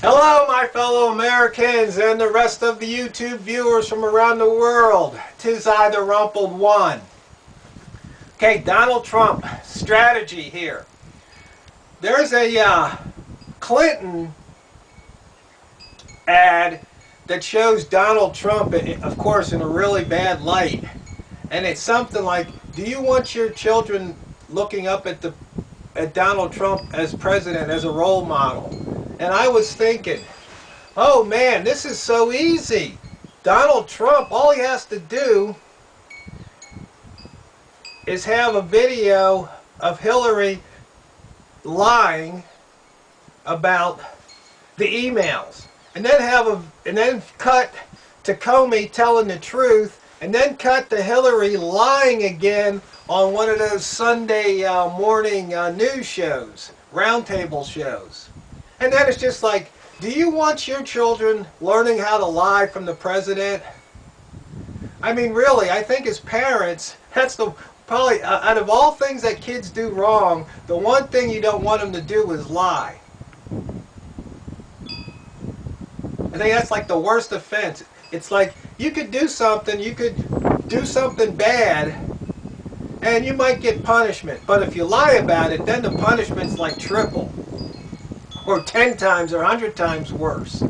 Hello, my fellow Americans and the rest of the YouTube viewers from around the world. 'Tis I, the Rumpled One. Okay, Donald Trump strategy here. There's a Clinton ad that shows Donald Trump, of course, in a really bad light. And it's something like, do you want your children looking up at Donald Trump as president, as a role model? And I was thinking, oh man, this is so easy. Donald Trump, all he has to do is have a video of Hillary lying about the emails, and then cut to Comey telling the truth, and then cut to Hillary lying again on one of those Sunday morning news shows, roundtable shows. And then it's just like, do you want your children learning how to lie from the president? I mean, really, I think as parents, that's probably, out of all things that kids do wrong, the one thing you don't want them to do is lie. I think that's like the worst offense. It's like, you could do something bad, and you might get punishment. But if you lie about it, then the punishment's like triple, or 10 times or 100 times worse.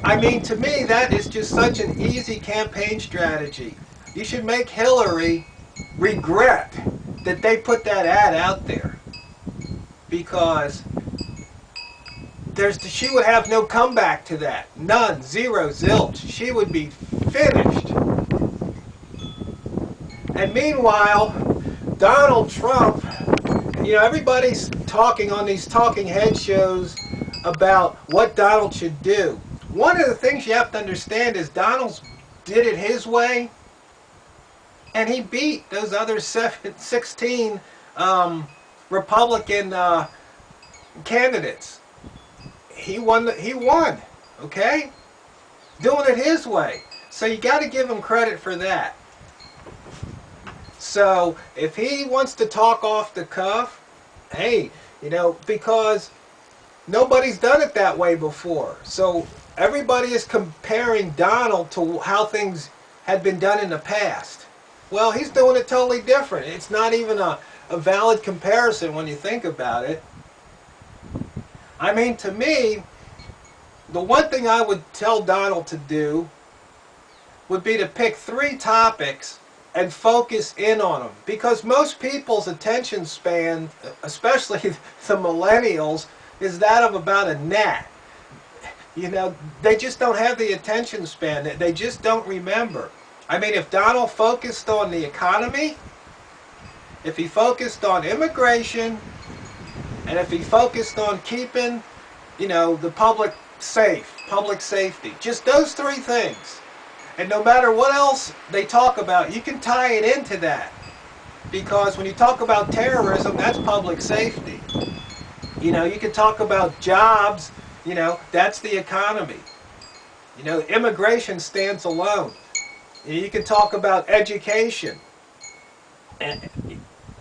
I mean, to me, that is just such an easy campaign strategy. You should make Hillary regret that they put that ad out there, because she would have no comeback to that. None. Zero. Zilch. She would be finished. And meanwhile, Donald Trump, you know, everybody's talking on these talking head shows about what Donald should do. One of the things you have to understand is Donald did it his way, and he beat those other 16 Republican candidates. He won, okay? Doing it his way. So you got to give him credit for that. So if he wants to talk off the cuff, hey, you know, because nobody's done it that way before. So everybody is comparing Donald to how things had been done in the past. Well, he's doing it totally different. It's not even a valid comparison when you think about it. I mean, to me, the one thing I would tell Donald to do would be to pick 3 topics and focus in on them. Because most people's attention span, especially the millennials, is that of about a gnat. You know, they just don't have the attention span. They just don't remember. I mean, if Donald focused on the economy, if he focused on immigration, and if he focused on keeping, you know, the public safe, public safety, just those 3 things. And no matter what else they talk about, you can tie it into that. Because when you talk about terrorism, that's public safety. You know, you can talk about jobs, you know, that's the economy. You know, immigration stands alone. You can talk about education, and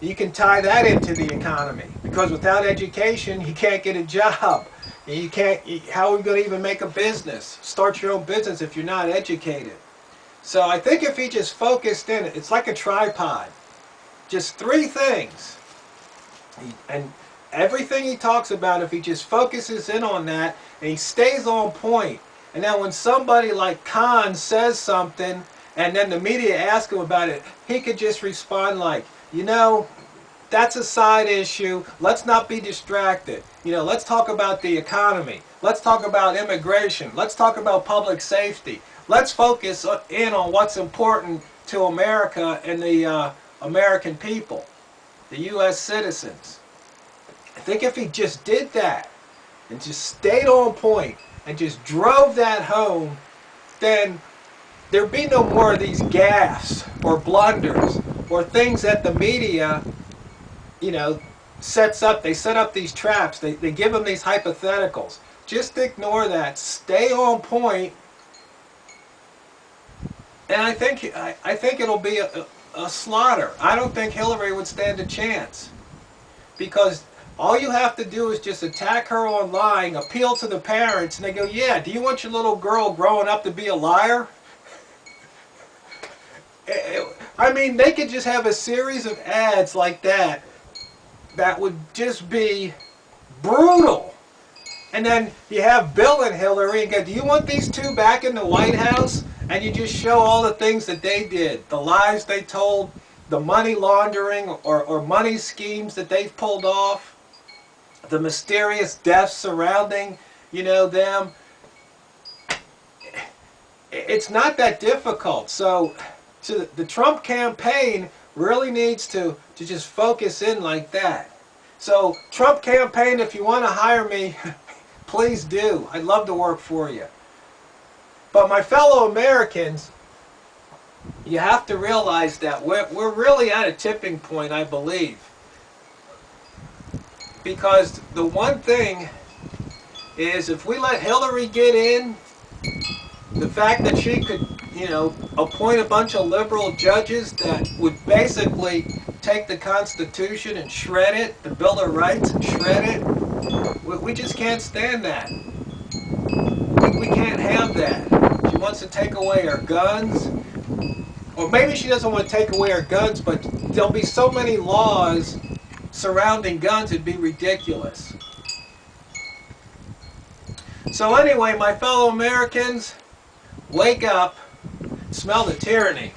you can tie that into the economy, because without education you can't get a job. You can't. How are we going to even make a business? Start your own business if you're not educated. So I think if he just focused in, it's like a tripod. Just 3 things, and everything he talks about, if he just focuses in on that and he stays on point, and then when somebody like Khan says something and then the media asks him about it, he could just respond like, you know, that's a side issue. Let's not be distracted. You know, let's talk about the economy. Let's talk about immigration. Let's talk about public safety. Let's focus in on what's important to America and the American people, the U.S. citizens. I think if he just did that and just stayed on point and just drove that home, then there'd be no more of these gaffes or blunders or things that the media, you know, sets up. They set up these traps. They give them these hypotheticals. Just ignore that. Stay on point. And I think it'll be a slaughter. I don't think Hillary would stand a chance, because All you have to do is just attack her online, appeal to the parents, and they go, yeah, do you want your little girl growing up to be a liar? I mean, they could just have a series of ads like that that would just be brutal. And then you have Bill and Hillary and go, do you want these two back in the White House? And you just show all the things that they did, the lies they told, the money laundering or money schemes that they've pulled off, the mysterious deaths surrounding, them. It's not that difficult. So the Trump campaign really needs to just focus in like that. So Trump campaign, if you want to hire me, please do. I'd love to work for you. But my fellow Americans, you have to realize that we're really at a tipping point, I believe. Because the one thing is, if we let Hillary get in, the fact that she could, appoint a bunch of liberal judges that would basically take the Constitution and shred it, the Bill of Rights, and shred it, we just can't stand that. We can't have that. She wants to take away our guns. Or maybe she doesn't want to take away our guns, but there'll be so many laws surrounding guns, it'd be ridiculous. So anyway, my fellow Americans, wake up, smell the tyranny.